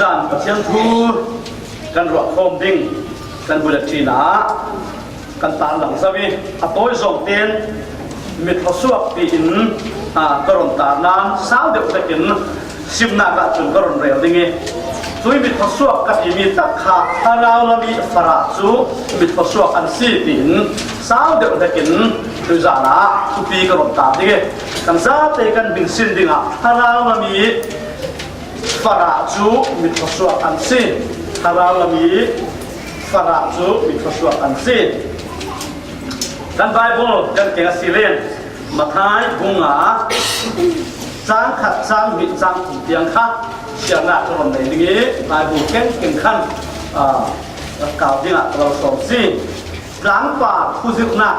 การประเทียนทูกันรวบรวมดิ้งกันบุรจีนากันตาหลังสวีอโต้ยส่งเตียนมิตรสวกปีอินกรณตานานสาวเด็กตะกินสิบนากะจุนกรณเรียวดิ้งซุยมิตรสวกกับมีตักขาฮาราวลมีฟราจูมิตรสวกอันซีปีอินสาวเด็กตะกินคือจานาสุปีกรณตาดิ้งกันซาเตกันบินสินดิ้งฮาราวลมีฟราจูมิตรสวกอันซีฮาราวลมีฟราจูมิตรสวกอันซีกันไบเบิลกันเก่งสิเลนมาท้ายบุงาจางขัดจางมิจางถุงเตียงค่ะเชียงนาตรงไหนนี้ไบเบิลเก่งเก่งขั้นกล่าวดิ้งเราสอนสิจางป่าผู้ศึกนัก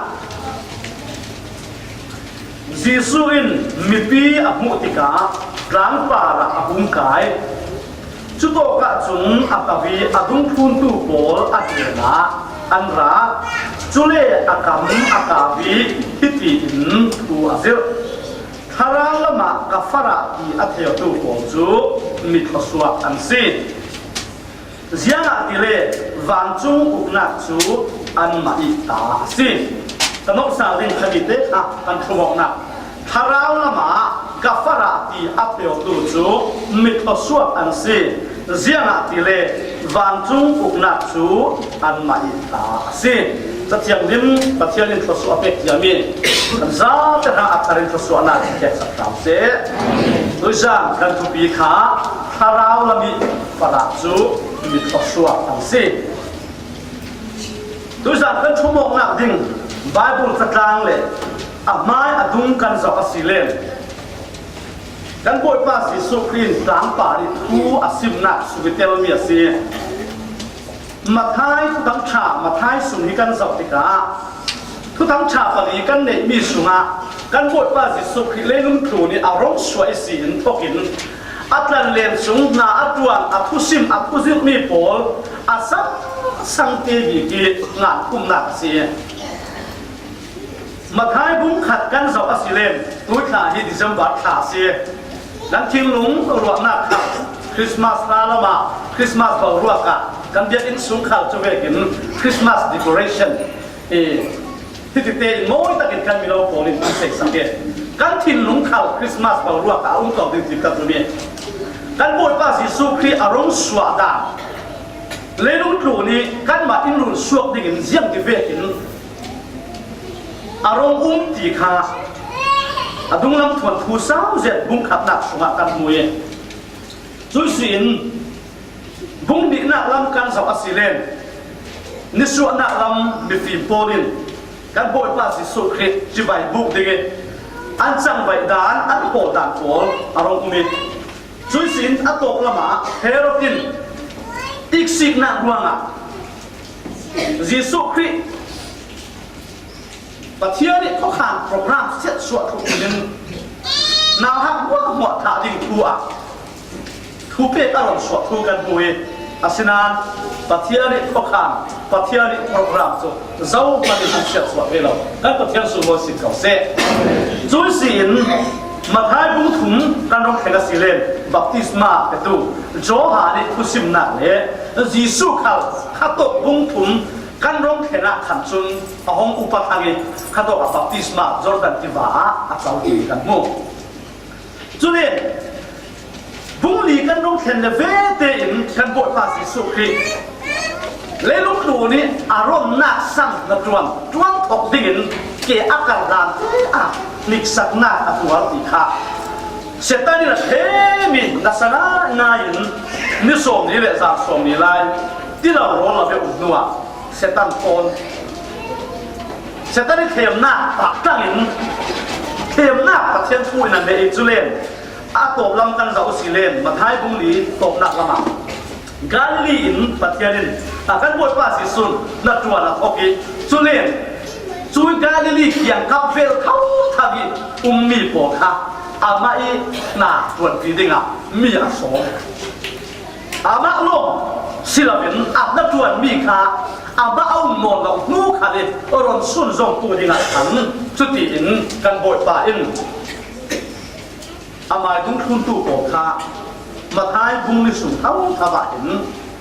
จีซูอินมีปีอับมุติกาจางป่าละอับมุงกายชุดโตกะจุนอับวีอับดุงพูนตูโบลอัดเดนะอันราจุเลอากามอากาวีฮิติอินตูอาเซลทาราลมะกาฟาระอีอัตเทตูโกจูมิทสวะอันซีเจียงติเลวันจุอุกนักจูอันมาอิตาซีตนกสาวดินขมิเตะกันขวกนักทาราลมะกาฟาระอีอัตเทตูจูมิทสวะอันซีเจียงติเลวันจุอุกนักจูอันมาอิตาซีจะเทียงดิมปะเทียงดิมทศวรรษเป็กยามีกันซาจะหาอัตรินทศวรรษนั่นแค่สักสามเสโดยช่างกันทุบีขาฮาราวลมีฟราจูมีทศวรรษทั้งสิ้นโดยช่างกันชั่วโมงนักดิ่งไบเบิลตะกลางเลยอ่ะไม้อดุงกันสกัดสิเลนกันบอยป้าสิสุครีนกลางป่าดิทูอาซิมนักสุวิเตลเมียซีมาท้ายทุกทั้งชามาท้ายสุนิกันสับติกาทุกทั้งชาปนีกันเนี่ยมีสุงากันบทว่าสิสุขิเลนุ่มครูนี่อารมณ์สวยสีนทกินอัตลันเลนสุงนาอัตวันอัตุซิมอัตุซิมมีโพลอาศักสังเกติกีงานกุมนักเสียมาท้ายบุ้งขัดกันสับอสิเลนตุยขาที่ดิฉันวัดขาเสียดังทิ้งลุงรวมนักขัดคริสต์มาสลาละมาคริสต์มาสเบารัวกะกันเดียนสูงข่าวจะเวกินคริสต์มาสเดคอเรชั่นที่ติดเตะน้อยตะกินกันมีเราโผล่ในเสกสังเกตกันทิ้งลุงข่าวคริสต์มาสเบารัวกะอุ้งต่อติดกันตัวนี้กันบทภาษีสุขีอารมณ์สวดาเลนุกลุ่นี้กันมาอินรุนสวดดิ่งเสียงที่เวกินอารมณ์ตีขาดุงลำถวนผู้สาวเจ็ดบุ้งขับหนักสวดกันมวยจุดสินบุ้งดีนักลำกันสาวอสิเลนนิสวนักลำมีฟิล์มโพลินกันบอยภาษีสุขีจีบใบบุกดีอันจังใบดานอันโปดานโผล่อารมณ์มิจุดสินอัตโตกละมาเฮโรตินอีกสิ่งนักดวงอ่ะจีสุขีปะเทียนี่เขาขานโปรแกรมเสร็จสวดทุกคนนาวฮักว่าหมดท่าดิ่งทัวทุเปตอารมณ์สวดทุกันบุยอาศินานปะเทียนี่เขาขานปะเทียนี่โปรแกรมจะเจ้ามันจะเสร็จสวดไปแล้วกันปะเทียนสูงสิบเก้าเซจุยสินมาท้ายบุ้งถุงกันร้องแข่งสิเลนบัพติศมาเปตูโจหานี่ผู้สิมนักเลยยิสุเขาขัดตกบุ้งถุงกันร้องแข่งขันซุนห้องอุปถัมภ์ขัดตกบัพติศมาจอร์แดนทิวาอาเจ้าดีกันมุ่งจุเลนบุ้งลีกันร้องแข่งเลเวเตอินกันบทภาษีสุขีเลลุกดูนี่อารมณ์นักสั่งนักจวนถกดิ่งเกี่ยอาการดานนิกสักนักอตัวตีขาเสร็จตอนนี้ละเทมินัสนาง่ายนิสมนี่แหละจากสมนี่ไล่ที่เราร้องเราไปอุดนัวเสร็จตั้งโอนเสร็จตอนนี้เทมหน้าปากตั้งอินเทมหน้าประเทศพูดนั่นเองจุเลนอาตบลำกันจะอุสิเลนมาท้ายบุ้งลีตบหนักละมั้งกาลีอินประเทศนี้กันบทว่าสิสุนนักจวนนักโอเคจุเลนจุยกาลีเขียงกับเฟลเขาทับีมีปอกค่ะอามาอีน่าจวนฟีดิ้งมีอาสงอามาลงศิลปินนักจวนมีค่ะอามาเอาหมอนเรางูค่ะดิรอนสุนทรงตัวดิ้งขันสุดที่อินกันบทป่าอินอามาดุงทุนตู้ปอกค่ะ มาท้ายบุ้งลิสุเท่าทว่าเห็น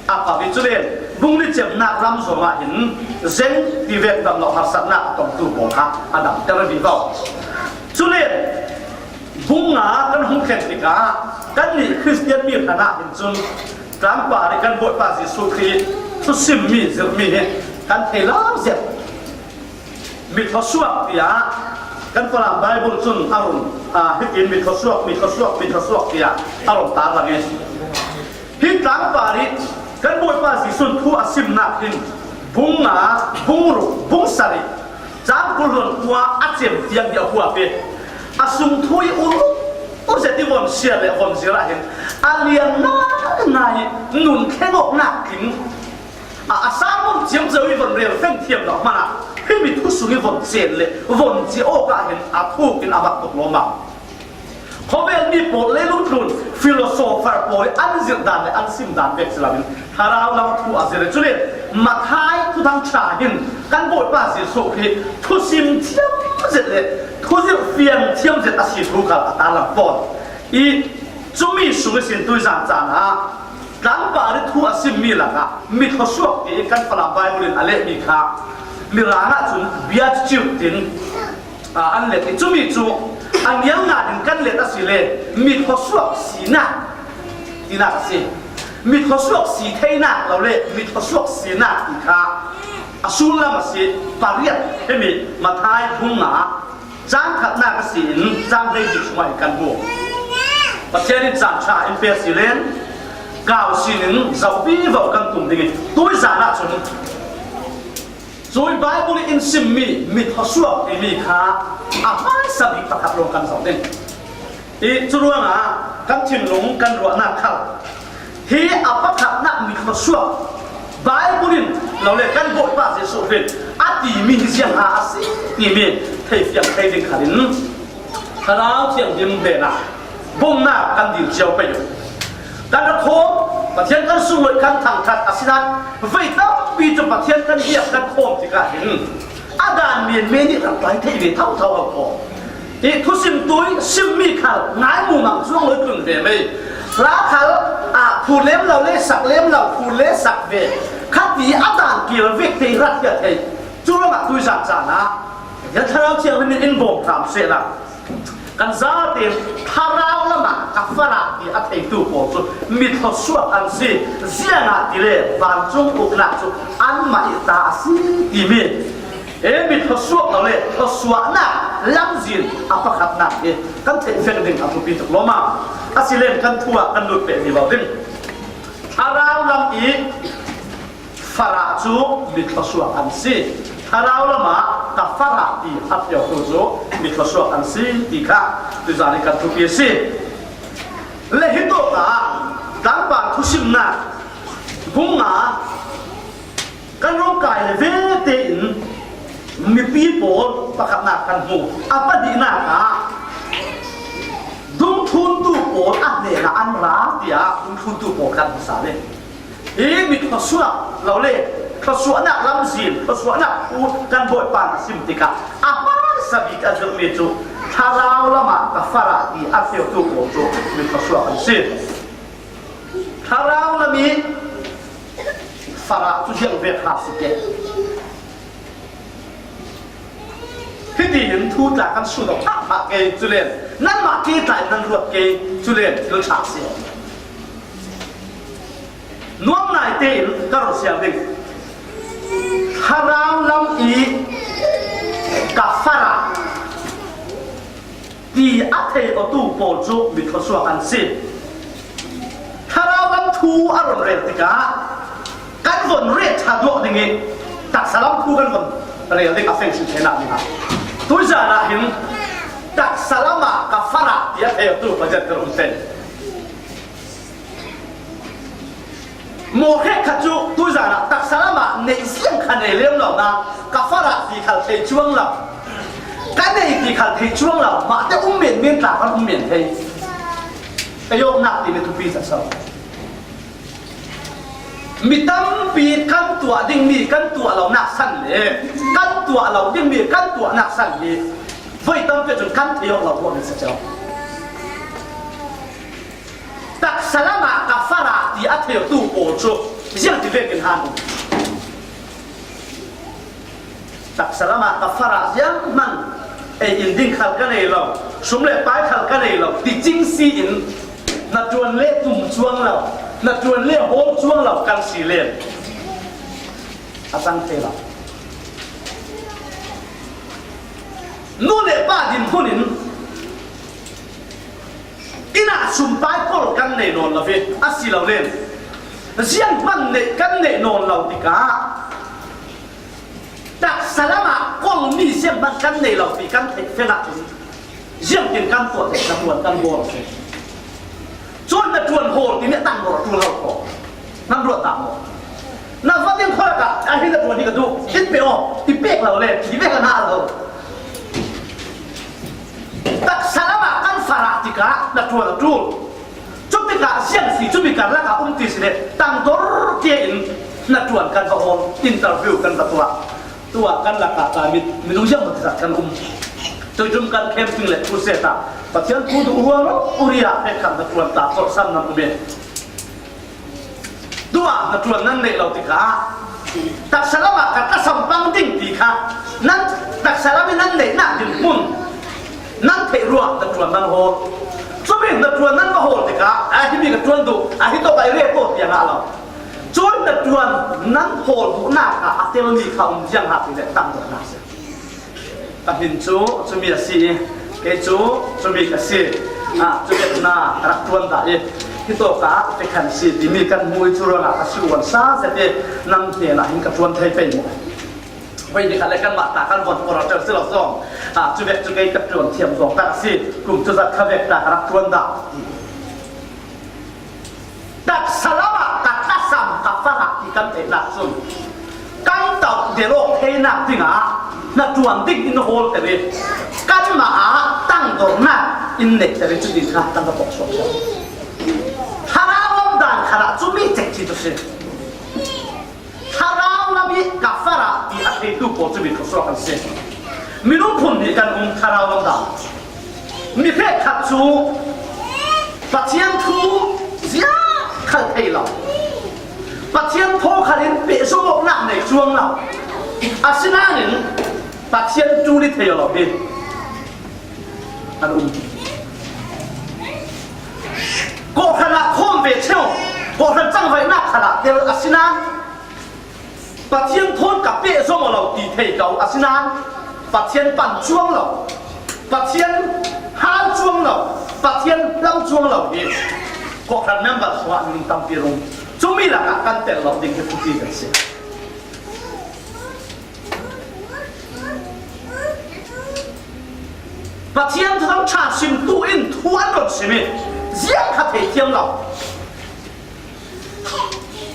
อาภาวิจุเลนบุ้งลิเจ็บหนักรำสวงเห็นเซนที่เวกดำเราหัดสัตว์หนักต้องตู้บอกฮะอันดับเทระบีก็จุเลนบุ้งหนากันหุ่นแข็งติกากันนี่คริสเตียนมีขนาดเห็นจนกลางป่าในกันบทภาษีสุขีสุสิมมีสิมีกันเทล้าเสียมีทศวรรษที่กันฝรั่งไบเบิลจุนอารมณ์ฮิกินมีทศวรรษที่อารมณ์ตาลังเองฮิตกลางป่านี้กันบทภาษีสุนผู้อาศิมนักหินบุ้งหนาบุ้งรุบุ้งสริจางกุลนหัวอาเจียมเตียงเดียวหัวเปอาสุงทุยอุลุอุเสติวันเสียเลยวันเสียละเห็นอาเลียนน่านายหนุนแค่งอกหนักถึงอาสามุนเจียมเจอวิวันเรียลเฟ้งเทียมดอกมันให้มีทุกสุริวันเจนเลยวันเจียโอกาเห็นอาทูกินอาบักตกลงมาเขาเป็นมีโปรเลลุทุนฟิโลโซฟาร์โปรอันจิตดานเลยอันซิมดานเวกสลามินฮาราลาทูอาเซเรจุเลมาท้ายทุทั้งชาหินกันบทภาษีสุขีทุสิมเทียมเสร็จเลยทุสิเฟียนเทียมเสร็จอาศิทุกับตาลังปอนอีจุมีสุขสินตุยจานจานะการบาริทุอาศิมมีหลักมีทศวรรษที่กันฝรั่งไบเบิลอะไรมีค่ามีร้านจุนเบียร์จิ๋วตินอันเล็กจุมีจูอันยังงานกันเล็กสิเลยมีทศวรรษสีหน้าที่น่าสิมีทศวรรษสีเทน่าเราเลยมีทศวรรษสีหน้าอีกค่ะอสุลมาสิปารีสให้มีมาท้ายพุ่งหนาจ้างขัดหน้ากสินจ้างให้ดิชมากันบุกประเทศนี้จางชาอิมเปียสิเลนกล่าวสินจะวิวกันตุ่มดิ่งตัวจานะชนโดยไบเบิลอินซิมมีทศวรรษที่มีค่าอาไม่สบิประคับลงกันสองเด่นอีจุดว่ากันถิ่นหลงกันรัวหน้าเข้าที่อาประคับนักมีทศวรรษไบเบิลเราเลยกันบทบาทสุดเป็นอดีมีเสียงอาศิที่มีเทียบเทียงขันคราวเทียงยิมเดน่ะบุ้งหน้ากันดิวเจียวไปอยู่การระโคมประเทศกันสู้กันทางทัดอาศินันไว้ตั้งปีจนประเทศกันเยียบกันโคมที่กันเห็นอาดานเมียนเมนี่กับหลายที่เท่ากับพอที่ทุสิมตุยซิมมีข่าวง่ายมุมังช่วงเลยกลุ่มเดียไม่รักเขาผู้เลี้ยงเราเลี้ยสักเลี้ยงเราผู้เลี้ยสักเวขัดดีอาดานเกี่ยวเวกที่รัฐเกิดเหตุจุลมาตุยสักจานะยันทเราเชียงเป็นอินโบกถามเสร็จละกันซาเตียนทาราวละมากัฟราที่อัตตุโปจุมิทศวรรษอันซีเสียงอาติเลบานจงอุกนักจุอันมาอิตาซีที่มีมิทศวรรษเราเลยทศวรรษน่ะลังจินอัปขัดนักกันเทนเฟนดิ่งอัตุปิตกลมาอาศิเลนกันทัวกันดุดเป็นดีบ่าวดิ่งทาราวลำอีฟราจูมิทศวรรษอันซีถ้าเราละมากับฝรั่งที่ฮัตเดียวตัวโจมีทศวรรษอันซีที่ข้าตัวจานิกันทุกyearสิและฮิตโตตาดังบางทุสิมนาบุ้งากันร่างกายเลยเวทีนมีปีโป้ประคับนักกันหูอัปดีนักดุมทุนตูโป้อันเนี่ยอันร้าที่ดุมทุนตูโป้กันภาษาเลยมีทศวรรษเราเลยทศวรรษนักลำซีนทศวรรษนักพูดกันบ่อยปานสิมติกาอามาสบิกาจุมิจูถ้าเราละมากับฝรั่งที่อาเซียตุโกจูมีทศวรรษอันซีถ้าเราละมีฝรั่งทุกอย่างเวทาสิเกที่ดีเห็นทูตจากกันสุดออกมาเกยจุเลนนั่นมาเกยแต่นั่นรวดเกยจุเลนเรื่องฉากเสียน้องนายเตนก็รเสียดิ่งถ้าเราลำอีกับฝรั่งที่อัตเทอตูโปจูมีทศวรรษอันซีถ้าเราลำทูอารมณ์เรติกากันวนเรียกชาดวดิ่งตักสลับทูกันวนเรียกได้กับเฟงสุดเชนานี่ครับตัวจานะเห็นตักสลับมากับฝรั่งที่อัตเทอตูประจัดกระอุนเซนโมเฮขจูตัวจานะตักสลามาในเสียงขันในเลี้ยงเรานะกัฟราที่ขัดเทช่วงเรากันในที่ขัดเทช่วงเรามาแต่เมียนตากันเมียนเทประโยคนักที่ในทุกปีสักสองมีตั้งปีกันตัวดิ่งมีกันตัวเราหนักสั่นเลยกันตัวเราดิ่งมีกันตัวหนักสั่นเลยไว้ตั้งเป็นจนกันเที่ยวเราพวกนี้สักสองตักส salama kafara di atheu tu pocho jiang ti vekin han tak salama kafara jiang man ai in ding khal ka nei lo sum le pai khal ka nei lo ti jing si in na tuan le tum chuang lo na tuan le hol chuang lo kan si len asang te lo nu le pa din hunin ina sumpai kol kan nei non la ve asi lo len jiang man ne kan nei non lo ti ka tak salama kol mi jiang man kan nei lo ti kan thei fe na tu jiang tin kan to te na tuan kan bo ke chon na tuan hol ti ne tang bo tu lo ko nam ro ta mo na va tin kho ka a hi na tuan ni ka du hit pe o ti pek lo le ti pek na lo tak salama kan faratika na tuan tu chupika sian si chupika la ka ti sile tang dor ke in na tuan kan ka hol interview kan ta tua kan la ka ta mi lu jam ta kan tôi chúng kan camping le ku seta pathian ku du huang lo uria pe kan na tuan ta so sam nam be tua na tuan nan le lo ti ka tak salama ka ta sampang ding ti kha nan tak salami nan le na din mun nan te ruwa na tuan nan ho so be na tuan nan ma ho ti ka a hi mi ka tuan du a hi to bai re ko ti nga lo choi na tuan nan ho bu na ka a te mi ka jiang ha ti le tang do na se ta hin chu mi si ke chu mi ka si chu be na rak tuan da e hi to ka te khan si ti mi kan mui chu ra ka su wan sa se te nam te na hin ka tuan thai pe mo bây giờ lại căn mặt ta căn vật của nó trở sự lọc dòng chú việc chú gây tập trường thiểm dòng ta si cùng chú giật khá việc ta khá tuân đạo đặt salama đặt đá xăm đặt phát hạt thì căn thể lạc xuân căn tàu để lộ thế nạp tình á là chuẩn tích in hồn tại vì căn mà á tăng đồ nạp in nệ tại vì chú đi khá tăng cái bọc sổ hà ra ông đàn khá là chú mi chạy chỉ tôi xin harau nabi kafara di akhir tu pun sebut kesuruhan sen. Minum pun di kan harau anda. Mikir katsu, pasien tu zia khal thailau. Pasien tu khalin besok nak naik juang lau. Asinanin pasien tu di thailau be. Anu. Kau kena kom becau, kau kena cang vai nak kena dia asinan. Bát thiên thôn cặp bệ do một lầu tỷ thầy cầu asinan, bát thiên bản chuông lầu, bát thiên han chuông lầu, bát thiên lâm chuông lầu đi, có khả năng bát soạn mình tâm bì rung, chúng mình là các căn tiền lầu đình cái phụ gì vậy? Bát thiên thôn trả sim tu in thuan rồi sim, riêng khát thầy thiên lầu.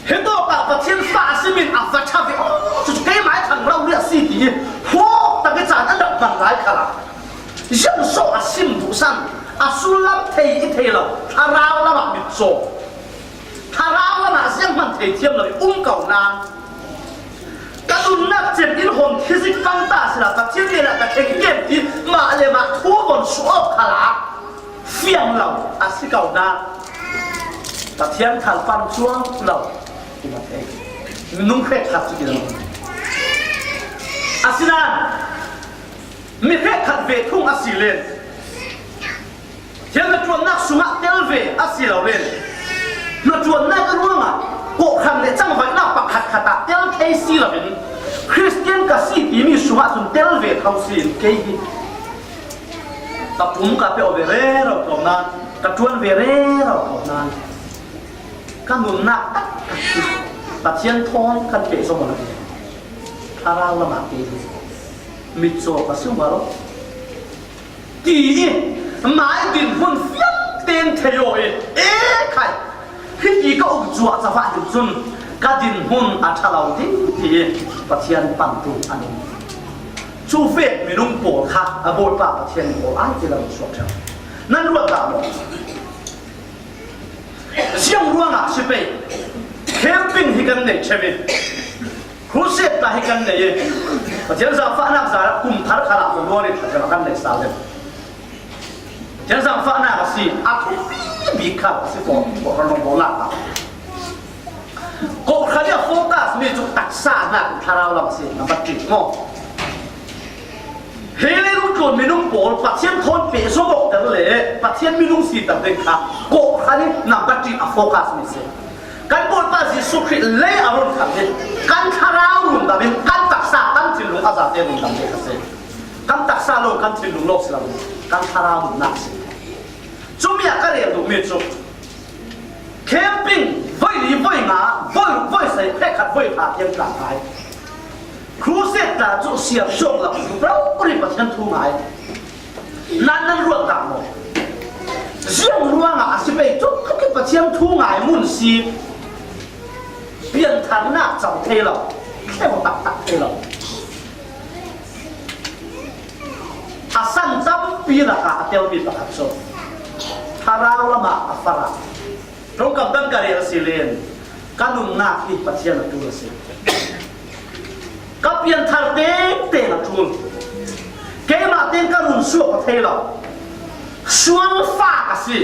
Hiện đó cả bát thiên phá sim mình áp phát chắp vậy, chú cái máy thằng lâu liệt xì đi, hô, ta cái chán ăn đập bằng lái cả là, dân số à sim đủ san, à sulam thầy ít thầy lâu, thà rau là bạn biết số, thà rau là mà riêng mình thầy thiên lời cầu nan, các đun nát trên in hồn khi dịch băng ta sẽ là bát thiên này là cái game đi mà lại mà thua bọn số cả là, phiền lâu à xí cầu nan, bát thiên thằng phan chuông lâu. Nung khét khát chứ gì asinan mi khét khát về thung asi lên hiện là chuột nát sung hạt tel về asi lao lên là chuột nát cái luôn à cổ khăn để chẳng phải nào bạc hạt khát tel cây si là bên Christian cả si tí mi sung hạt sung tel về thâu si cây gì tập trung cả bèo về rê rồi cầu nan tập chuột về rê rồi cầu nan các nung nát bát thiên thôn kan pe so mana harau lama ke mitso pasu maro ti mai din hun fiam ten theo e khai khi ko zua cha fa du sun ka din hun a thalau ti bát thiên pang tu anu chu fe mi lung po kha a bol pa bát thiên po ai ti la so cha nan ruat da mo xiang ruang a si pe camping hi kan nei cheve cruise ta hi kan nei chen sa fa na sa kum thar khala ko lo ni ta kan nei sa le chen sa fa na si a มีข่าวสิบอกเราลงโบราณก็เขาเรียกโฟกัสมีจุดตักษาหนักทาราลังสิน้ำบัดจิตโมเฮ้ยลูกคนมีนุ่งโบปัดเชียนทนเปียสมบกันเลยปัดเชียนมีนุ่งสีต่างๆค่ะก็เขาเรียกน้ำบัดจิตโฟกัสมีสิการบทบาทสุขิเลยอารมณ์ขันเลยการทาราลุ่มแต่เป็นการตักษาการจิตลุงอาซาเตลุงต่างๆกันสิการตักษาโลกการจิตลุงโลกสิเราการทาราลุ่มนักสิจุ่มอยากเรียนดูมีจุ่มแคมปิ้งว่ายหนีว่ายหนาว่ายใส่แค่ขัดว่ายขาเทียมกลางหายครูเสกตาจุเสียบช่วงหลังเราปริบัติกันทุ่งหายนั้นรวดต่างหมดเสียงรัวงาสิไปจุดเขาคิดประเทียมทุ่งหายมุ่นซีเปลี่ยนฐานหน้าเจ้าเทเราแค่ว่าตักเทเราอาสั้นจำปีละกาเตียวมีประคับโซทาราวละมาอัฟราตรงกับดังการเรียนสิเลนการนุ่งหน้าที่ปัจจัยละตัวสิกับยันทาร์เต้เต้ละทุนเกี่ยมาเต้นการนุ่งชั่วประเทศเราชั่วฟ้าก็สิ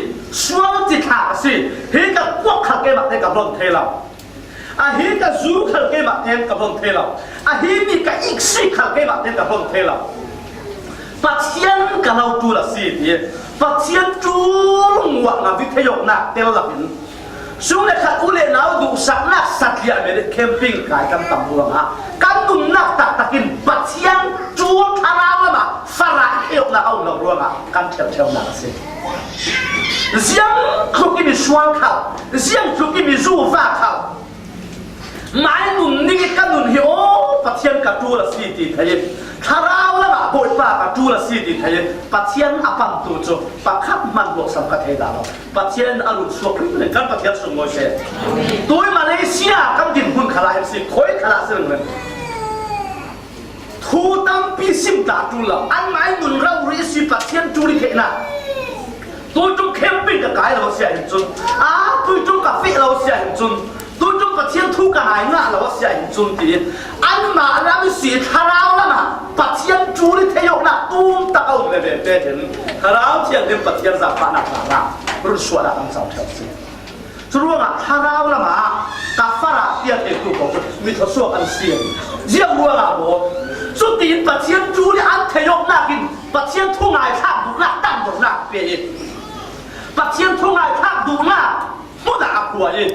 ชั่วจิตหาก็สิเฮ้ยกับพวกขัดเกี่ยมาเต้นกับเราเทเราเฮ้ยกับจูขัดเกี่ยมาเต้นกับเราเทเราเฮ้ยมีกับอีกสิ่งขัดเกี่ยมาเต้นกับเราเทเราปัจจัยกับเราตัวละสิที่ปัจจัยจูลงวังวิทยุนักเตลลับินช่วงนี้ขัดอุเลนเอาดูสักนักสัตย์ยาเมริแคมปิ้งกายกันตำรวจกันดุนนักตักกินปัจจัยจูทาราวมาฝรั่งเอวนักเอาหนักรวงกันเชี่ยวนักสิเสียงคลุกิมีชวนเขาเสียงคลุกิมีรูฟ้าเขาหมายนุ่นนี่กันนุ่นเหี่ยวปัจจัยกับจูละสิที่ไทยทาราวละมาบทบาทกับจูละสิที่ไทยปัจจัยอปัมตุโจปักขับมันบวกสัมกัดให้ดาวปัจจัยอรุณสวกเลยกันปัจจัยสมโมเชตัวมาเลเซียกันดินหุ่นขลายสิคอยขลาสิเลยทูตัมปีซิมตาจูละอันหมายนุ่นเราเรียสิปัจจัยจูริเขนะตัวจงเข้มปิ้งกับกายเราเสียหินจุนตัวจงกาแฟเราเสียหินจุนตัวจงปัจจัยทุกข์หายง่าเราเสียหินจุนทีอันมาเราไม่เสียทาราวละมาปัจจัยจูริเทยกนะตุ้มตะเอาเลยเด็ดเห็นทาราวเทียนเป็นปัจจัยจากปานักนารารุ่นสวดอันเจ้าเท่าสิสรุปว่าทาราวละมากาฟาราเทียนเอกตัวของมีทศวรรษอันเสียงเยี่ยมรัวละโบสุดที่ปัจจัยจูริอันเทยกนะกินปัจจัยทุ่งหายข้ามดูนะตั้งดูนะเปย์ปัจจัยทุ่งหายข้ามดูนะมุดอาบัวยิ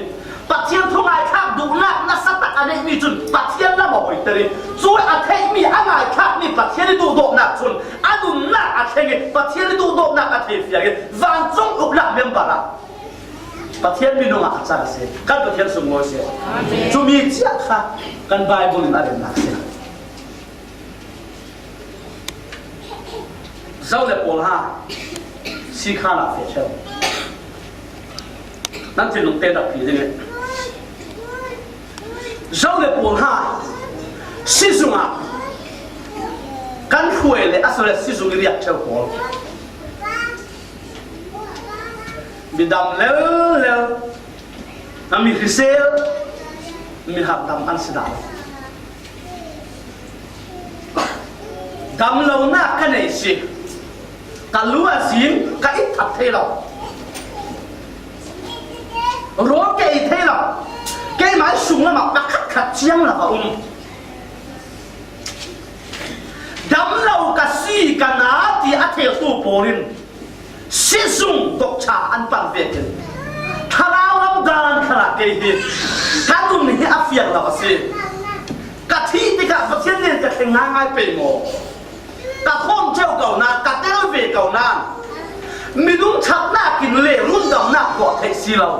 ปัจจัยทุ่งหายข้ามดูนะนัสตักอันนี้มีจุนปัจจัยละบ่อยเตยช่วยอาเทมีอะไรข้ามมีปัจจัยดูโดนักจุนอันดูนักอาเทงปัจจัยดูโดนักอาเทฟียงวันจงอุบลักเมมบาระปัจจัยมีนุ่งอาจารย์เสียกันปัจจัยสมมติเสียจุมีเจ้าค่ะกันไบเบิลนั่นเองนักเสียเจ้าเล็บโอลฮาสีข้าหน้าเฟชเชลนั่นจะนุ่งเต้นแบบผีได้ไงเจ้าเล็บโอลฮาสีสุงอ่ะกันคุยเลยอาศัยสีสุงเรียกเจ้าหัวมีดำเลี้ยวน้ำมีฟิเซลมีหักดำอันสิดาดำเราหน้ากันไหนสิกันรู้ว่าสิงกันอิทับเทเรารู้แกอิเทเราแกหมายสูงแล้วมาปักขัดเชียงแล้วก็ดำเรากับสีกันนะที่อาเทลตัวโปรินสิสุงตกชาอันปังเวกินถ้าเราลำดานขนาดเกย์การตรงนี้อาเฟียงเราก็สิกะทิที่กับประเทศเนี่ยจะแข่งง่ายไปหมดกะท่องเที่ยวเก่านานกะเต้นเวเก่านานมีนุ่งชักหน้ากินเล่รุ่นดำหน้ากอดไทยซีเรา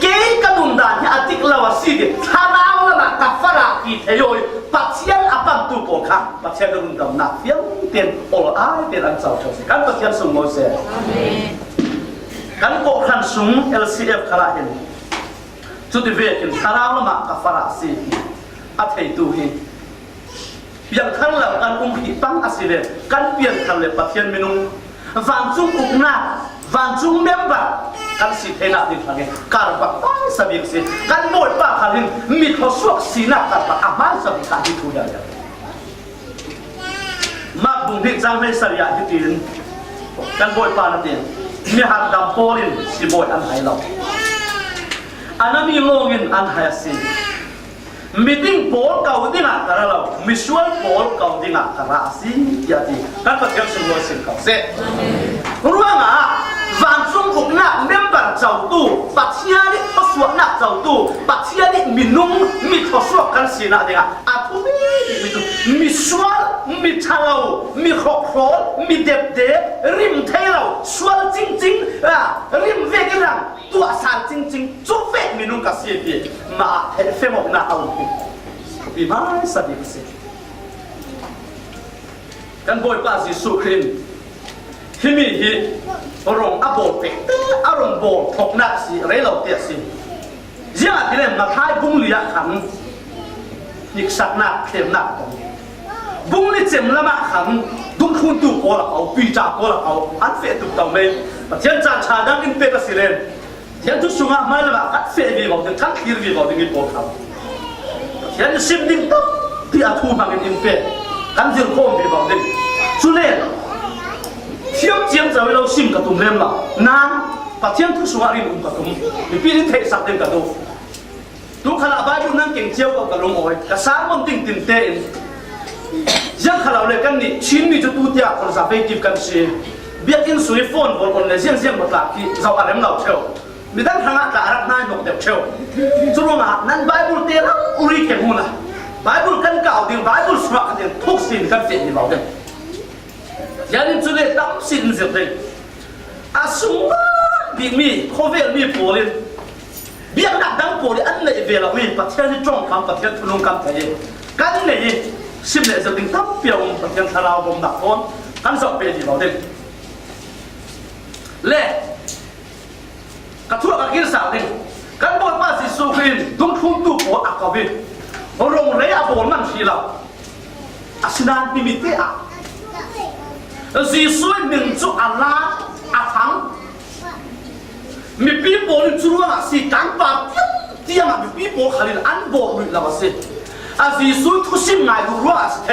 เกย์กระดุมด่านที่อาทิตย์เราสิเดถ้าเราละมากับฝรั่งที่เที่ยวปัจเจียนอัปังตุโปค่ะปัจเจียนรุ่นดำหน้าเฟี้ยงเตียนโอลาเตียนอันเจ้าเจ้าสิกันปัจเจียนสมมติเสียกันโกขันสูง LCF ขนาดเห็นจุดที่เวกินถ้าเราละมากับฝรั่งสิอาทิตย์ดูเห็นอย่างทั้งหลังการผีตั้งอาศิเลกันเปลี่ยนทางเลยปัจเจียนเมนูวันจุงอุกนาวันจุงเมมบะกันสิเทนักดิทางเองการบักป้ายสบิงสิกันโบยป้าขันมีทศวรรษสีนักกันบักอามันสบิงการที่ทุยามาบุ้งพิจารณาสริยาที่ตีนกันโบยป้านั่นเอง มีหัดดำโพลินสิบอยอันไหเราอันนั้นมีโลกินอันไหสิมีดิ้งโพลเก่าดิ้งอ่ะแต่เรามีส่วนโพลเก่าดิ้งอ่ะแต่ละสิอย่าดีกันก็เที่ยวสนุกสิ่งเขาเสร็จรู้ว่าวันช่วงอกหน้าเมมเบอร์เจ้าตู้ปัจเจียนี่ทศวรรษหน้าเจ้าตู้ปัจเจียนี่มีนุ่งมีทศวรรษกันสินะเด็กอ่ะอาทุบีมีสวลมีชาลามีครอบครัวมีเด็บเด็บริมเทลสวลจริงริมเวกิรังตัวสารจริงจุดเวกมีนุ่งกับเสียดีมาเห็นเฟมอกหน้าเอาปีมาสดิบสิกันบ่อยป้าสิสุขรินที่มีฮิอารมณ์อโบเป็ดอารมณ์โบทกนักสิเรลเตียสิเจ้าที่เล่นมาท้ายบุ้งเลียขันยิกสักนักเข็มนักบุ้งนี่เจ็มละมาขันดุ้งทุนตุโกละเอาปีจากโกละเอาอันเฟตุตเอาเมย์เทียนจานชาดังอินเป็ดสิเล่นเทียนทุกสุงะไม่ละมาอันเฟวีบอกถึงทั้งคีรีบอกถึงอินโปเขาเทียนซิมดิ้งตุ๊บที่อาทูมาเป็นอินเป็ดกันจึงโค้งวีบอกถึงสุเล่เที่ยวเจียงจะไปเราซิมกับตุ้มเล่มละน้ำปัจเจียงทุกสุวรรณกับตุ้มมีปีนี้เทสักเต็มกับตุ้มทุกขณะบ้านอยู่นั่งเก่งเจียวกับลงอ้อยกับสามคนติ่งติ่งเต้นยังขณะเลยกันนี่ชิ้นนี้จะตู้เดียคนสับไปกินกันสิเบียกินสุยฟอนบนคนเลยเสี่ยงหมดหลักที่เราอะไรไม่เราเชียวมีตั้งทางอาการนายหนกเด็กเชียวจุลงอ่ะนั่นไบเบิลเตล่าอุริเก่งหุ่นละไบเบิลกันเก่าดิ่งไบเบิลสมัครดิ่งทุกสิ่งกันเสียนี่เราเด็กยันจุดเลยตั้งสิ่งเสียเลยอาสุมาบีมีโคเวลมีโพลินเบียงดักดังโพลิอันไหนเวลามีประเทศที่จ้องคำประเทศทุนงคำไทยกันไหนสิบเนี่ยจะดิ่งตั้งเปียวประเทศทาราวบมดักคนกันสอบเป็นที่เราเด็กเล่กระทั่วกันกินสาวดิ่งกันบนมาสิสุขินตุ้งทุ่งตู้โพอักกบิโรงเรียบนมันทีเราอาศินานมีมิเตะสีสวยหนึ่งจุอัลลาอาทังมีปีโป้จุลวงสีกันปาเตียงมีปีโป้ขลินอันโบรุลาวสิอาสีสวยทุสิมไงดูรัวสิเท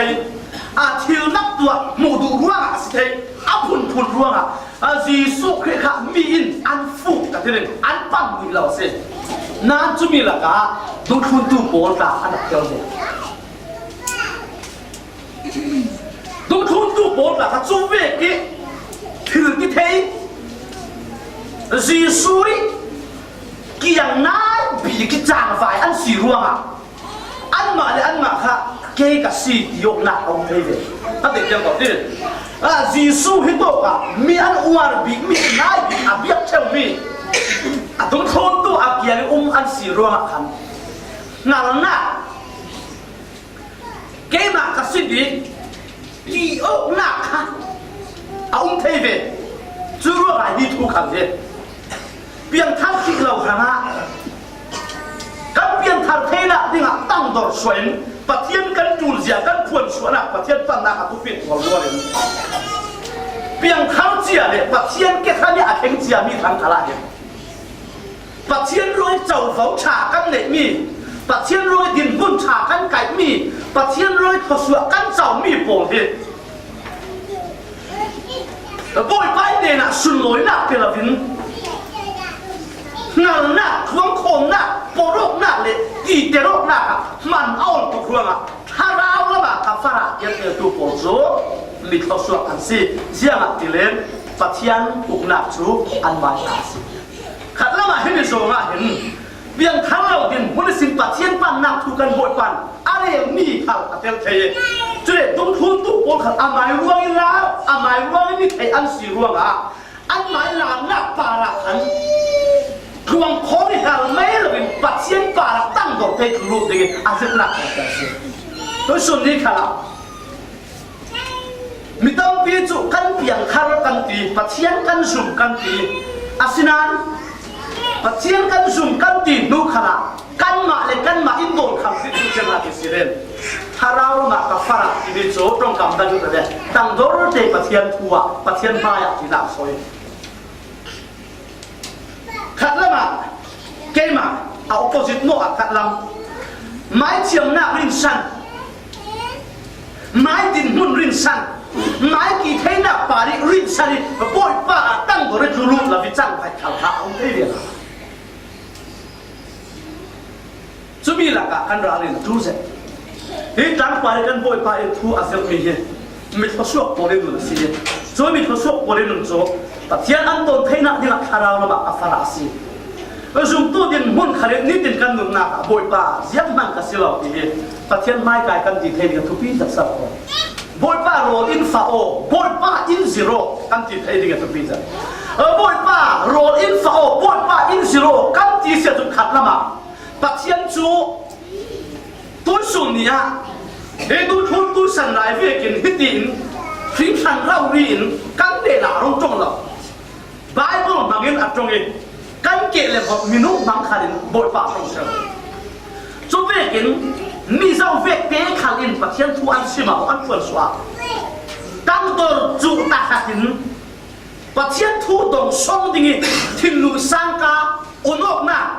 อาทิลนับตัวโมดูรัวสิเทอาพุนรัวอาสีสุขเคขามีอินอันฟุกกันทีนึงอันปั้มมือลาวสินั่นจุมีละกะดูทุนตูโป้ตาอันดับเดียวสิดูทุนตู้โบสละเขาจูเวกิถือกิเทสีสวยกี่อย่างน้าบีกิจางฝ่ายอันสีร่วงอันมาเลยอันมาค่ะเกย์กับสียกหนักเอาเทเวถ้าเด็กยังบอกดิสีสวยฮิโตกะมีอันอวาร์บีมีน้าบีอาเบียเชลมีดูทุนตู้อาเกียนอันสีร่วงกันนั่นน่ะเกย์มากับสีดีที่อกหนักค่ะเอาเทเวจูรัวไหลที่ทุกขันเดียเปลี่ยนท่าที่เราขนากันเปลี่ยนท่าเทละที่หักตั้งดอร์สวยปะเทียนกันจูเสียกันควรสวนปะเทียนปันนาตุปิดหัวรัวเลยเปลี่ยนท่าเจียเลยปะเทียนแค่ขันนี้อาเข่งเจียมีทางขลาดปะเทียนรวยเจ้าเขาฉากันเลยมีปะเทียนรวยดินบุญฉากันไก่มีปะเทียนรวยทศวรรษกันเจ้ามีโปรดแต่บ่อยไปเนี่ยนะสุนลอยนักเป็นละพินนั่นนักทวงคนนักโปรกนักเลยกีเตโรกนักมันเอาตัวครัวอ่ะถ้าเราละบะกับฝรั่งยังเกิดตัวโปรโซลิทศวรรษกันสิเสียงติเลนปะเทียนอุกนักชูอันมาอาสิขัดละมาให้มีโซมาเห็นเบียงทั้งเราดินมุนสินปะเทียนปันนักทุกันบ่อยปันอะไรมีข่าวเตลเทยจุดตรงทุนตุโอนขัดอาไม้ร่วงแล้วอาไม้ร่วงนี่ไอ้อันสีร่วงอันไม้หลานนักปาระขันทวงโคนี่ฮะไม่เลยเป็นปะเทียนปาระตั้งดอกเตยรูปเด็กอาจจะนักแต่สิโดยส่วนนี้ค่ะมีต้องพิจูกันเบียงคาร์กันตีปะเทียนกันสุ่มกันตีอาศินันปะเทียนกันสุ่มกันตีนุขละกันมาเลยกันมาอินโดนคำที่จุดเจ้าที่สิเรนถ้าเรามากับฝรั่งที่มีโจ้ตรงกำดังอยู่เลยตั้งโดนเตะปะเทียนทัวปะเทียนมาอย่างที่หลังซอยขัดละมาเกย์มาเอา opposite โน่ขัดลำไม้เชียงหน้ารินสันไม้ดินหุ่นรินสัน mai kỳ thế nào bà đi rít sa đi và bôi bà tăng của nó chú luôn là vì chẳng phải khảo thảo ông thế việc chú mi là cả căn ra lên chú sẽ thế chẳng bà đi căn bôi bà đi thu à sẽ mình mình có suộc bôi đi được gì chú mình có suộc bôi đi được chỗ và thiên an tôn thế nào đi là khá rào là bà à phá rạ gì và dùng tu điện muốn khá đến nít điện căn được nạc à bôi bà giáp mang cả xí lọc thì và thiên mai cái căn gì thế thì thu phí thật sao bôi ba roll in phao, bôi ba in zero, căn chỉ thấy được cái bây giờ. Bôi ba roll in phao, bôi ba in zero, căn chỉ sẽ được khát lắm à. Bác thiên chú, tôi xuân nhỉ, để tôi sẵn lại về cái hít in, phim sẵn rau in, căn để là rong trong lòng. Bible mang in ở trong ấy, căn kể là một minute mang khát in bôi ba trong sân. Cho về cái mi dâu vẹt bé khăn in bạc thiên thu ăn xí màu ăn phở xóa cam tơ trụ ta khát in bạc thiên thu đồng song đình thiên lũ sang ca ôn ốc na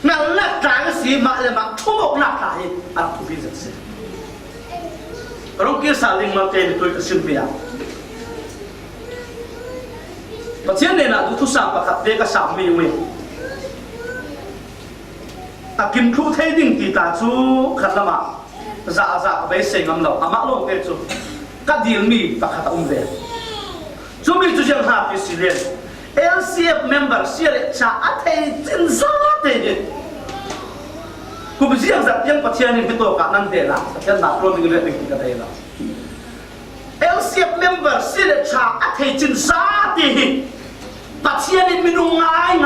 ngàn lát trái xí mà là mà thu ốc na cái ăn thu bí rất xí rồi kia sao linh mang tên tôi cái xin bia bạc thiên này là thu sang bạc khát bé cái sạm mi mình à kim thu thấy đỉnh thì ta chú khát lắm à dạ bây giờ ngắm lâu à mắc luôn cái chú các điều mi ta khát về chú mi chú chẳng hạt cái gì lên LCF member xí lệ cha à thấy chân giá thế nhỉ cô bây giờ giặc yang phát triển cái tổ cả năng thế là cái nào luôn cái lệ cái thế là LCF member xí lệ cha à thấy chân giá thế phát triển mình nung ngay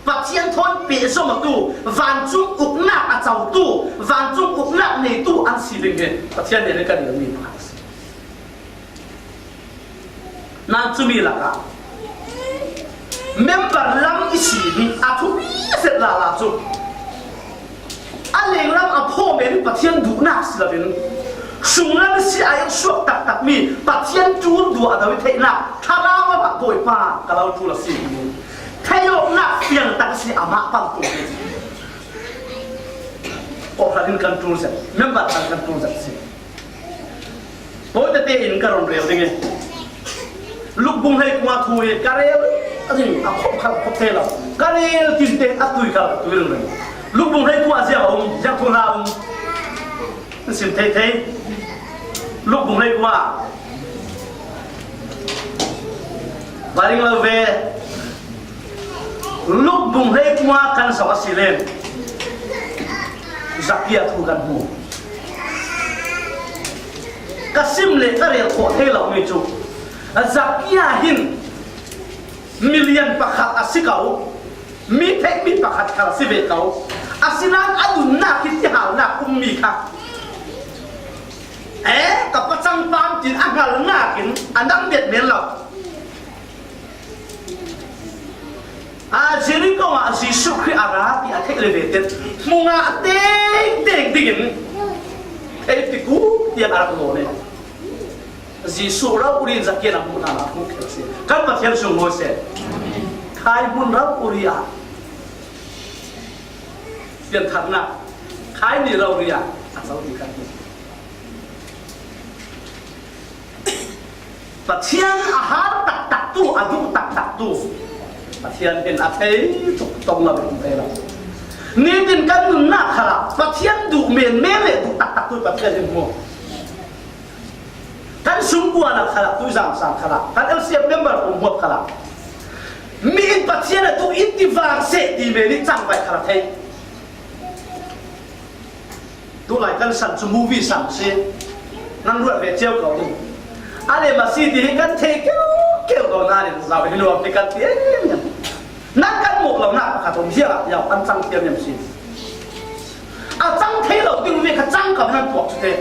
và thiên thôn bị số một tu vạn trung ục nạp à giàu tu vạn trung ục nạp này tu ăn xì linh hết và thiên này cái điều mình phải nan chú mi là cả member lắm ý xì à thu sẽ là chú anh liền lắm à phô bên và thiên đủ nạp xì là bên sung lắm xì ai suốt tắc mi và thiên chú đủ à đâu thấy nạp thà lao mà bạn bồi pa cả lao chú là xì thay lúc nạp phiền tăng sĩ ám hạ bằng tuổi có khả năng control sẽ member tăng control sẽ bố tế in cả rồng rêu đi lúc bung hay qua thui cà rêu anh không thế nào cà rêu tin tên ắt thui cả thui rồi lúc bung hay qua gieo ông gieo thua nào xin thế lúc bung hay qua và đi là về lúc bùng hay qua căn sáu xí lên Zakia thu gần mù cái sim lệ cái rèn khổ thế lâu mấy chục Zakia hin million pakhat asikau mi thek mi pakhat khal sive kau asinan adun na kiti hal na ummi kha kapachang pam tin angal na kin andang bet men lo Jiri ko nga si Sukri Arati at elevated mga ting tingin tiku tiyan arak mo ne si Sura urin zakyan ang muna na kung kasi kan patyan sung mo se kai mun raw uriya tiyan thang na kai ni raw uriya asaw di kan patyan ahar tak tu adu tak tu Pathianเป็นอาเทถูกต้องเราเป็นไปแล้วนี่เป็นการนุ่นหน้าขลับPathianดูเมียนเมเลยถูกตักตุยPathianเป็นหัวกันสุ่มกวนขลับตุยสามขลับกันLCF memberผมหัวขลับมีPathianถูกอินทิฟางเสดีเมนี่จังไปขลับเทตัวไหนกันสั่งสุ่มมูวี่สั่งเสนั่งรถไปเที่ยวเขาดูอะไรมาซีดีกันเทเกี่ยวกับนาเนี่ยเราไปรวมในกันเที่ยวเนี่ยนั่งกันหมกเราหน้าขาดผมเชื่ออย่าอันจังเทียมอย่างสิจังเทเราดึงเวกจังกับนั่นปวดสุดเลย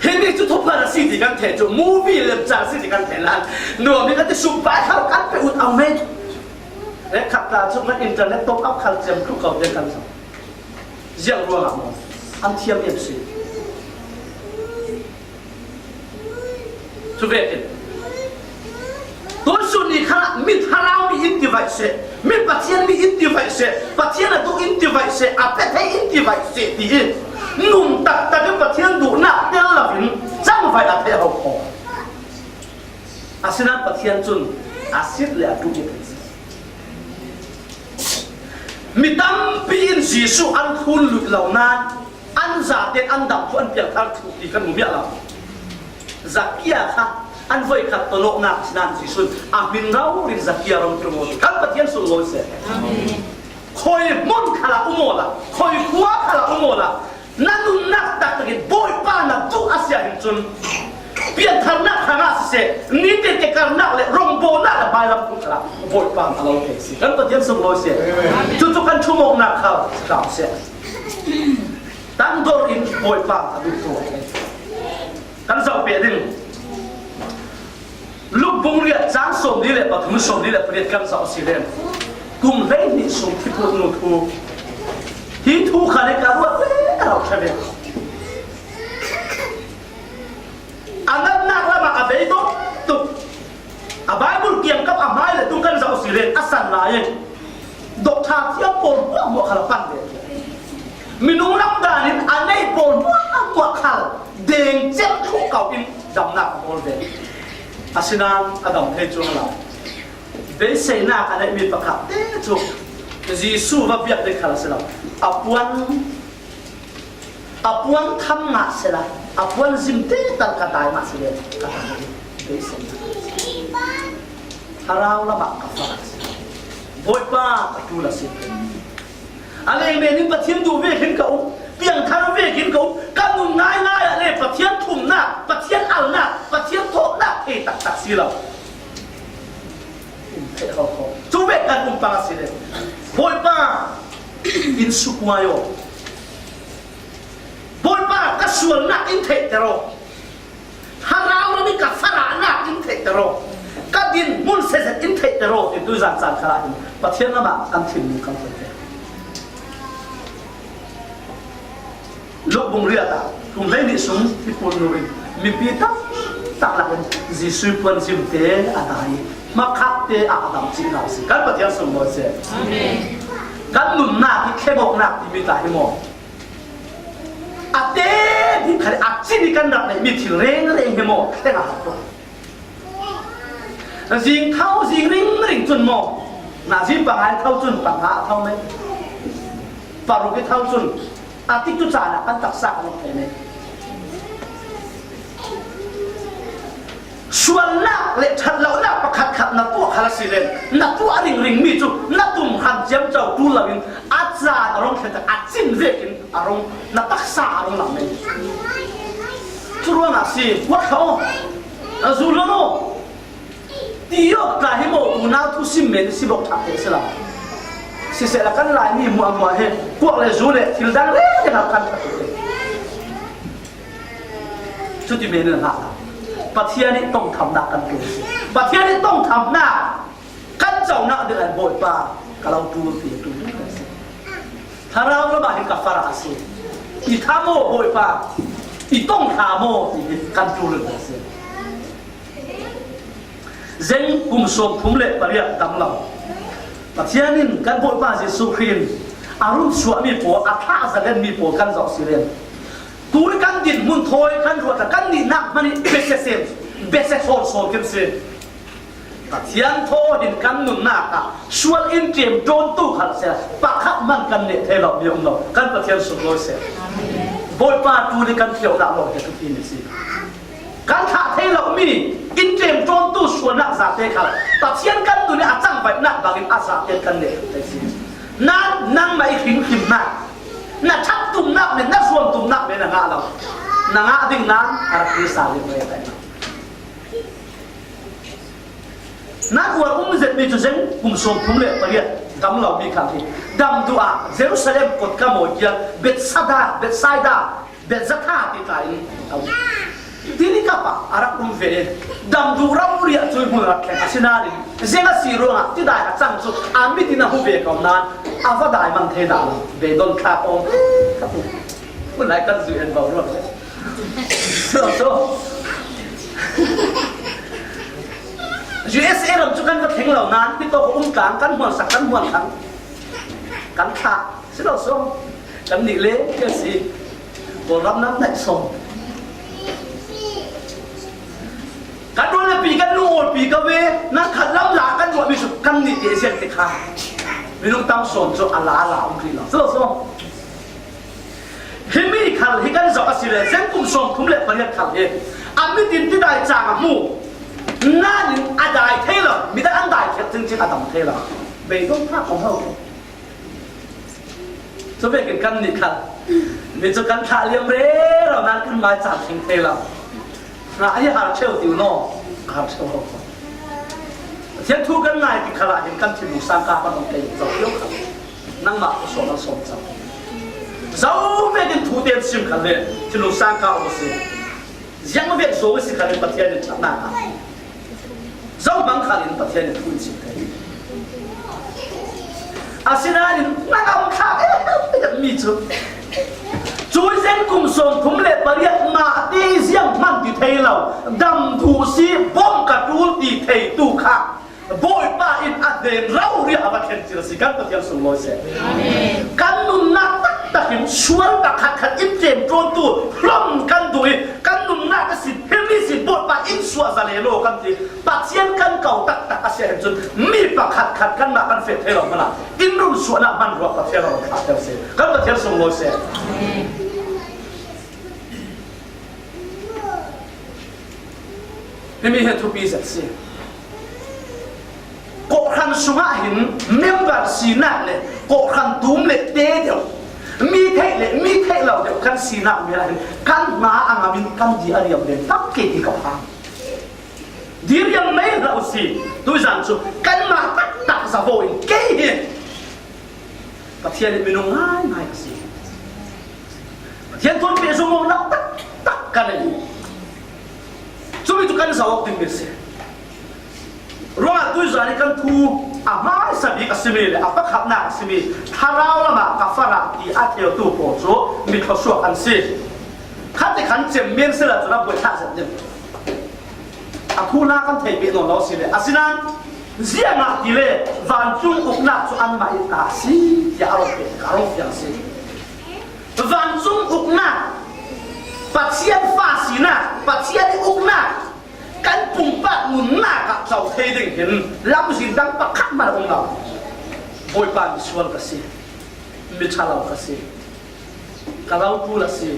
เห็นนี่จุดทุบพลังซีดีกันเทจุมูวี่เริ่มจากซีดีกันเทนั้นหน่วยนี้ก็จะสุ่มไปเข้ากันไปอุดเอาเมฆและขับตาชุดนั้นอินเทอร์เน็ตตบอัพคัลเจมทุกคนเดียวกันเยี่ยมรัวหามอันเทียมอย่างสิสุดเวกินตัวส่วนนี้ขณะมิทาราวมีอินทิไวเสมิปัจเจียนมีอินทิไวเสปัจเจียนตัวอินทิไวเสอาเป็ดให้อินทิไวเสดีนุ่มตักก็ปัจเจียนดูหน้าเดลลาวินจังไว ไฟอาเทเอาพออาศินันปะเทียนจุนอาศิษเลยดูยิ่งมีตั้มปีนสีสุอันทุนหลุดเหล่านั้นอันจ่าเด็ดอันดับทุนเปียกทางถูกดีกันหมู่เมียเราจักกี้ค่ะอันไว้ขัดตลกนักสินันสีสุอามินเราริจักกี้เราตรงนี้กันปะเทียนสุลอยเสคอยมุ่งขลังอุโมละคอยขวาขลังอุโมละนั่นนุ่นนักตักตะกี้บอยป้านักดูอาเซียนจุนเปลี่ยนทางนักหางอาเซียนี่เด็กกันนักเลยรองโบนักไปลำพูขลังบอยป้าเราเองสิกันปะเทียนสุลอยเสจุดทุกกันชั่วโมงนักเขากล่าวเสตั้งโดนอินบอยป้าดูตัวกันสอบเปลี่ยนดึงลูกบุงเรียกจ้างสมนี่แหละปฐมสมนี่แหละเปลี่ยนกันสอบสิเรียนกุมเล่นนี่สมที่พูดนูทูที่ทูขันในการว่าเราแค่เนี่ยอันนั้นนักละมาอาเบย์ตุกอาบายบุญเกี่ยงกับอาไม้เลยตุ้งกันสอบสิเรียนอัศนายดอกทาที่ปนว่าหัวขลับปันเดียมีนุ่งน้ำดานินอันนี้ปนว่าหัวขลับเด้งเจ็บทุกเก่าอินดำหนักของเดียอาศินันอดัมเทจุนเราเบสเซนักอันนี้มีประคับเตจุจีสูว่าเบียดเด็กขลังเสร็จแล้วอปวนทำงานเสร็จแล้วอปวนซิมเตตันกระต่ายมาเสร็จแล้วกระต่ายเบสเซนักฮาราลละบักกับฟาสบอยป้าตะกูละสิอะไรเนี่ยนี่ประเทศดูเวกินเขาเพียงทางเวกินเขาการนุ่งง่ายอะไรประเทศทุ่มหน้าประเทศอัลหน้าประเทศโตหน้าเอตักสิเราจูเวกันปังสิเลยบอยป้าอินสุกวายโอบอยป้าก็ส่วนนักอินเทตโรฮาราเรามีกับฝรั่งนักอินเทตโรก็ดินมุนเสร็จอินเทตโรที่ดูจันขนาดนี้ประเทศนั้นมาอันทิ้งมุกันเถอะลูกบุงเรียตาคุมเล่นนิสมที่พูดนู่นมีปีตักตักหลังจีสุพนจิมเตอะไรมาคัดเตะอาดัมจีน่าสิกันปฏิญาณสมบูรณ์เสียกันหนุนหน้าที่แค่บอกหน้าที่มีตาให้มองอาเตะที่ขายอาจีนี่กันดับในมีที่เร่งให้มองแค่หน้าตัวจิงเท่าจิงริงจนมองน่าจิปังไงเท่าจนปังหาเท่าไหมฟารุกิเท่าจนอาทิตย์จุดสารกันตักสักลงไปเลยส่วนนักเล็กชัดแล้วนักประคัดขัดนักตัวขลังสิเลนนักตัวริงมีจุนักตุ่มหันเจียมเจ้าดูละวินอาจารย์อารมณ์แค่อาจินเวกินอารมณ์นักตักษาอารมณ์หลังนี้ทุรนักสิวัดเขาจูโลโนที่ยกกลายให้โมอุณาทุสิเมนสิบอกทักเอสละสิเสร็จแล้วกันลายนี่มัวเห็นพวกเลยจูเลยทิลดังเล่จะทำกันชุดที่เมนนั่นหะประเทศนี้ต้องทำหนักกันตัวประเทศนี้ต้องทำหนักกันเจ้าหน้าเดือดบ่อยป่าก็เราดูตีดูกันสิถ้าเราระบาดกับฟาราสีอีท่าโม่บ่อยป่าอีต้องท่าโม่ตีกันดูกันสิเจ้ากุมสมภูมิเล็กปริยัติดำเราประเทศนี้กันบ่อยป่าจะสุขีนอารมณ์สวมีผัวอัฐาจะเล่นมีผัวกันจะสิเล่นตูนกันดินมุนทอยกันรัวแต่กันดินนักมันเบสเซมเบสโซโซกันสิแต่เทียนโทดินกันนุนนักอ่ะชวนอินเจมโดนตู้ขัดเสียปากขับมันกันเนี่ยเทลมีองค์เรากันประเทศสุดโลเสียบอยป้าตูนกันเที่ยวดักเราเห็นทุกทีนี่สิกันขาเทลมีอินเจมโดนตู้ชวนนักสาเทขัดแต่เทียนกันตัวนี้อาจังไปนักบางอินอาสาเทกันเนี่ยนั่งไม่ขิงขิมนักน่าชักตุ่มนักเนี่ยน่าส่วนตุ่มนักเนี่ยงาเรานางอาดิ่งนั้นอาร์ติสาลิเมย์แต่นักวัวเจ็ดมีจุดเซ็งกุมส่งพุ่มเล็กไปเนี่ยดำเรามีคำที่ดำดูอ่ะเยรูซาเล็มกดขโมยยังเบ็ดซาดาเบ็ดไซดาเบ็ดซัตตาที่ไทยที่นี่กับอารักอุ้มเวดำดูเราเรียกช่วยมือแข่งสินาดิเจ้าสีรุ่งอ่ะที่ได้จังสุดอามิตินาหูเวกของนั้นอาฟาได้มันเทดาเบดอนคาปองคุณนายกันสื่อเห็นบ่รู้ไหมโซ่ USA เราจุกันก็แข่งเหล่านั้นที่ตัวอุ้มกลางกันหัวสักกันหัวขังกันขาสิเราส่งกันหนีเละแค่สิบรับน้ำหนักส่ง ปีกันนู่นปีกันเวนั่งขัดล้ำหลากันด้วยมีสุกันนี่เอเชียติค่ะมีลูกตั้งส่วนจะอัลลาลาอุ้งกรีหรอสู้ฮิมีขัดฮิกันจะอาศัยเลยเส้นกุมส่งทุ่มเล็บประเดี๋ยวขัดเองอันไม่ติดที่ได้จางมูนั่นอันใดเท่ละมีแต่อันใดแค่จริงๆอันต่ำเท่ละเบย์ต้องท่าของเขาจะเป็นกันนี่ขัดมีจุกันขาเลี้ยงเร่เรานั้นขึ้นมาจากทิ้งเท่ละนะไอ้หาเชี่ยวติวนอหาเชี่ยวเขาเทียนทุกันง่ายที่ขลาเห็นกันที่มุสังกาปนองเตยจะเที่ยวขัดนั่งมาสอนเราสอนจับเจ้าไม่กินทุเรียนชิมขัดเลยที่มุสังกาอุสิยังไม่เป็นโซ่สิขัดในประเทศนี้ชัดหน้าเจ้าบางขัดในประเทศนี้ทุนชิมเลยอาศินานี่นั่งเอาขาเอ๊ะมีจุดจุดเส้นกุมส่งทุ่มเล็บเรียกมาตีเสียงมันตีเทเราดำถูสีบ้องกระดูตีเทตูข้าบ่อยป้าอินอัดเดนเราเรียกว่าเข็นจิรสิกันประเทศสุโลเซกันนุ่นนักตักหินชวนตักขัดอินเจมโจนตูพร้อมกันด้วยกันนุ่นนักสิเฮมิสิบ่อยป้าอินชัวซาเลโลกันทีปัจเจียนกันเก่าตักเสียจนมีปากขัดกันมากันเฟดเทเรามาละอินรุ่นชวนมันรัวประเทศเราขาดเทลเซกันประเทศสุโลเซนี่มีเหตุปีเสร็จสิก็ขันสุมาหินเมมเบอร์สีนักเลยก็ขันตุ้มเลยเดียวมีเทเลยมีเทเราเดี๋ยวกันสีนักมีอะไรกันมาอ่างมินกันดีอะไรอย่างเดียวตักเกติกับพังดีเรียงไม่เราสิดูจังสุกันมาตักสะโวยเกย์ประเทศนี้มีน้องง่ายสิประเทศทุนเปียสมองนักตักกันเลยช่วยทุกการสาวกติมิเสรวมตัวจานี่กันทูอามาสบิกสิมีเลยอาปะขับนักสิมีทาราวละมากัฟราที่อาเทียวตัวโปรโจมีข้อสวกันสิขัดที่ขันเจ็บเมียนเสือจะรับบุญท่าเสร็จเนี่ยอาทูน่ากันเทปีนนเราสิเลยอาศินันเสียงนักดีเลยวันจุงอุกนักจุอันมาอิตาสิยาอารมณ์เป็นอารมณ์ยังสิวันจุงอุกนักปัจเจียนฟ้าสีนักปัจเจียนอุกนักกันปุ่มปากหนุนหน้ากับเจ้าเทดึงเห็นลำสิดังประคับมาองเราบอยปานชวนกันสิมิชาเรากันสิกะเราพูดละสิ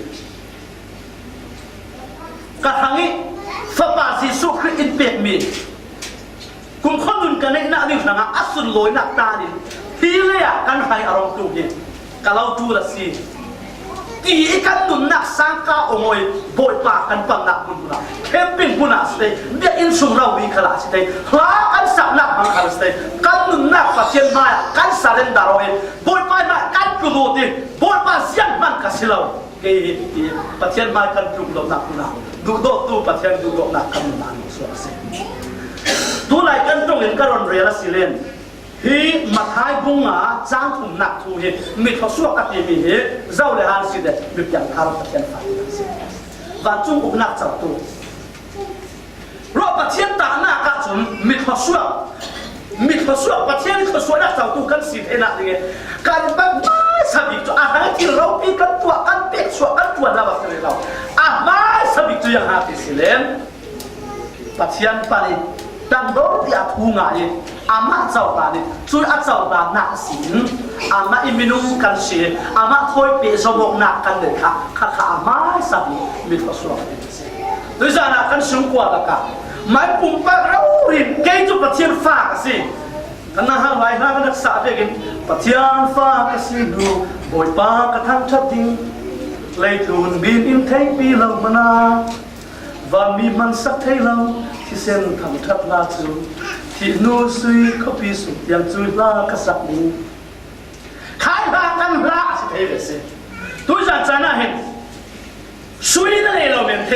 กะทั้งนี้ฝาบาสิสุขอินเปียกมีกุมข้อนุนกันในหน้าดิ่งหนังอัศวินลอยหนักตาดิที่เลี้ยกันให้อารมณ์ตัวเองกะเราพูดละสิที่กันนุนนักสังกาองอยบอยปากกันปังนักบุญบุญแคมปิ้งบุญนักสเตย์เดี๋ยวอินสุงเราวิคลาสเตย์หลากันสับนักบังคับสเตย์กันนุนนักปัจเจนมากันสาเลนดารอยบอยปากมากันกลุ่มดีบอยปากเสียงมันกัสเราเกี่ยปัจเจนมากันกลุ่มเราหนักบุญดูโดตูปัจเจนดูโดนักกันมันสวดเสดูไล่กันตรงเห็นกันรอนเรียลสิเลนฮีมาท้ายบุงอ่ะจ้างถุงหนักทูเห็นมีข้อสวกติมีเหตุเจ้าเลยฮันสิเดบิบยังคาร์ปัจเจนฟังวันจุงอุกนักเจ้าตัวรอบปัจเจนตาหน้ากัจมมีข้อสวกปัจเจนข้อสวกนักเจ้าตัวกันสิเทนักเลยการแบบไม่สบิจุอาหารที่เราปีกันตัวกันเป็ดสวกกันตัวเราแบบนี้เราไม่สบิจุยังหาที่สิเลนปัจเจนปานิดังโดดที่อาทูงายอามาเจ้าตาดิช่วยอาเจ้าตาหนักสินอามาอิมินุกันเสียอามาถอยเปสมองหนักกันเด็กค่ะอามาสับมีทศวรรษโดยสารกันสูงกว่าตะกะไม่ปุ่มปากเรารินเกยจุประเทศฟ้ากันสิกันนะฮะไว้ฮะกันนักษาเด็กประเทศฟ้ากันสิดูบอยปากกันทั้งชัดดิ้งเลยทุนบินอินเทปีเรามานาวันมีมันสักเทเราที่เส้นทำทับลาจูที่นูซุยเขาพิสูจน์ยังจุยลากษัตริย์นี้ขายลากันลาสิเทเวสทุกอย่างจะน่าเห็นซุยนั่นเองเราเป็นเท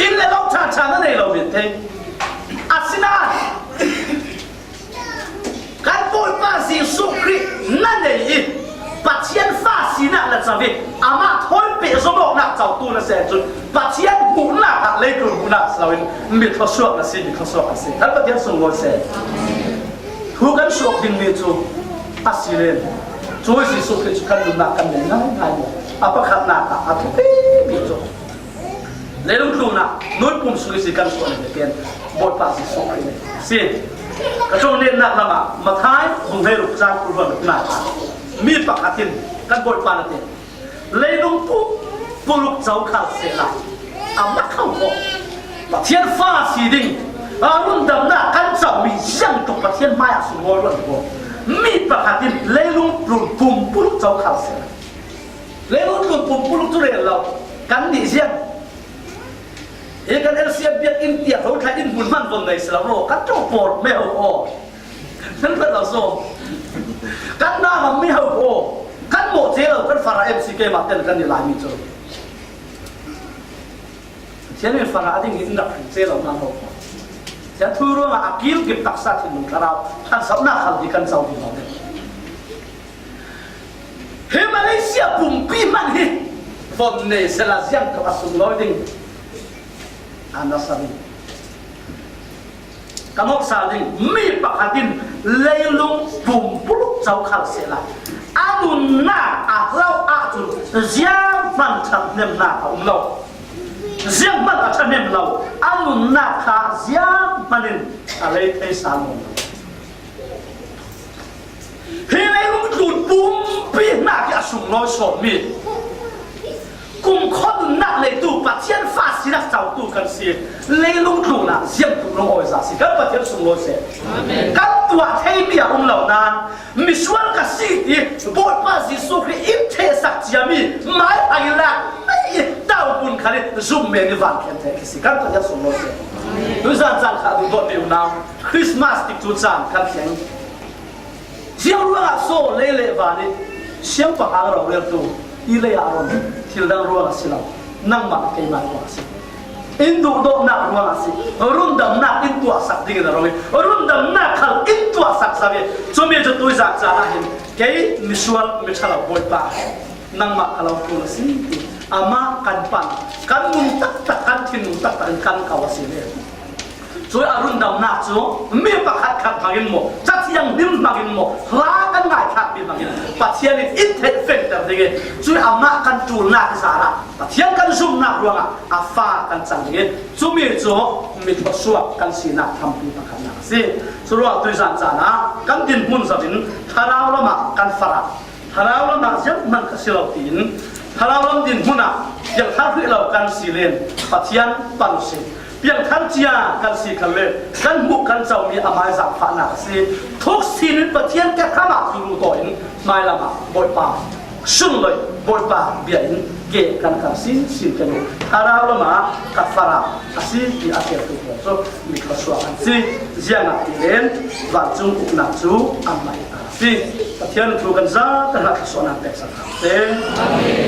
อินเลเราชานั่นเองเราเป็นเทอาศินาการปล่อยภาษีสุขรินั่นเองปัจเจียนฟ้าสีนักและจะวิอามาทนเปียสมองนักเจ้าตัวนั่นเสียจุดปัจเจียนบุญนักเลยกลุ่มบุญนักเราเป็นมีข้อสวกนั่นสิมีข้อสวกนั่นสิท่านปัจเจียนส่งโลเสียทุกการสวกดิ้งมีจูอาศิเลนจูสิสุขริจุกันบุญนักกันเนี่ยง่ายหมดอาปะขัดนักอาทุกปีมีจู lấy đúng luôn à nốt cùng suy nghĩ cần số này tiền một bát gì số này xin cái chỗ nên nặng là mà thái vùng hệ lục giang của vườn này mi bạc hạt tiền căn bội bàn tiền lấy đúng phụ lục giáo khảo sẽ lại mắt không có và thiên pha xì đình luôn đầm na căn trọng bị giăng tục và thiên mai xuống ngôi luận của mi bạc hạt tiền lấy đúng luôn cùng phụ lục giáo khảo sẽ lại lấy đúng luôn cùng phụ lục tu luyện là căn đi riêng cái LCM biết in tiệt thấu khai in buồn man vần này sẽ là lo cắt cho bột mèo ồ nên rất là số cắt na mà mèo ồ cắt một thế rồi cắt phara MCK mà tên cắt đi lại mình rồi thế nên phara thì nghĩ đặt thế là nam hồ thế thu rồi mà akil kịp tác sát thì mình khao hắn sống na khăn thì cần sau thì nó thế Malaysia bùng pi man hi vần này sẽ là riêng các bạn dùng nói đình anda sabi kamok sading mi pakatin leilung pumpuluk jauh khal sela anun na ahlau atun ziang man chat nem na umlo ziang man chat nem lo anun na kha ziang manin alai thai salom he leilung tun pumpi na ya sung lo so mi cùng con nặng lấy tụ và thiên phá xí đặc giáo tụ cần xí lấy lung tụ là riêng tụ lung ôi giả xí các bạn thiên sung lôi xe các tụa thay bia ông lão nan mi xuân cả xí thì bội ba xí số khi ít thế sắc chia mi mãi ai là tao buồn khá đi zoom mê như vạn khen thế cái xí các bạn thiên sung lôi xe tôi dàn dàn khá tụ gọi điều nào Christmas tích tụ dàn khăn khen riêng luôn là số lấy lệ và đi xiêm bạc hàng rộng liên tụ ilay aron tildang ruang asilaw nang makay maiwasi indu do na ruang asi rundam na intu asak ding na rogi rundam na khal intu asak sabe chumi jo tui jak cha hin kei misual michala boy pa nang ma khalaw tu si ama kan pan kan mun tak tak kan thin mun tak tak kan kawasi le choi arundam na chu mi pakhat khat magin mo chat yang dim magin mo la kan ngai khat bi magin pathian in the factor dege choi ama kan tul na ka sara pathian kan zum na ruanga afa kan chang ge chumi chu mi thosua kan sina thampi pakhat na si surwa tui san chana kan din mun zabin tharau lama kan fara tharau lama jam man ka silau tin tharau lam din huna yang thar ri lo kan silen pathian panusi yang kan chia kan si kan le kan mu kan chau mi amai za pha na si thok sin pathian ka khama thu to in mai lama boi pa sun loi boi pa bia in ke kan kan sin kan ara lama ka fara asi ti aker tu so mi ka so an si ziana ti len wa chung uk na chu amai si pathian thu kan za ta na so na pek sa te amen